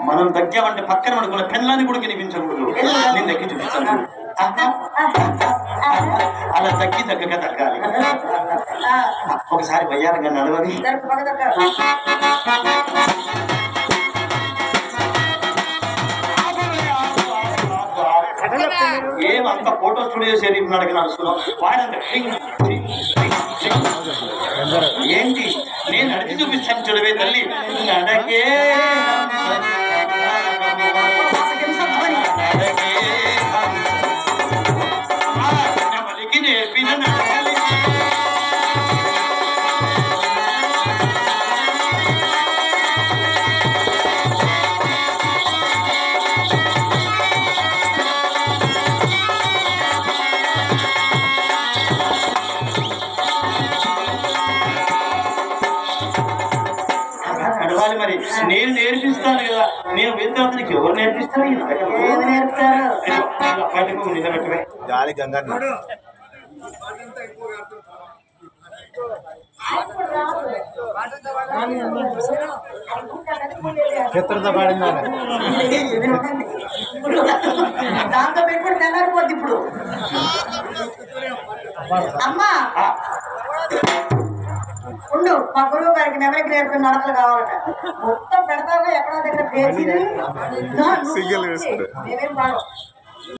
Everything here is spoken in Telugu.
మనం తగ్గామంటే పక్కన పడుకున్న పెళ్ళాన్ని కూడా కనిపించకూడదు. నేను తగ్గి చూపిస్తాను. అలా తగ్గక తగ్గాలి. ఒకసారి వయ్యారంగా నడవని. ఏమంత ఫోటో స్టూడియో షరీఫ్ నడక నడుస్తున్నావు వాడంత ఏంటి? నేను నడిచి చూపిస్తాను చూడవే తల్లి. నడకే నేర్పిన నడవాలి. మరి నేను నేర్పిస్తాను కదా. నేను వెళ్తే అతనికి ఎవరు నేర్పిస్తారు? నిలబెట్టమే గాలి గంగా చిత్రత పాడిందా దాంతో పెట్టుకుని తెల్లారిపోద్ది. ఇప్పుడు అమ్మా ఉండు, మా గురువు గారికి నెమలికి నేర్పిన నడకలు కావాలట. మొత్తం పెడతాగా ఎక్కడో దగ్గర పేజీ మేమేం పాడు.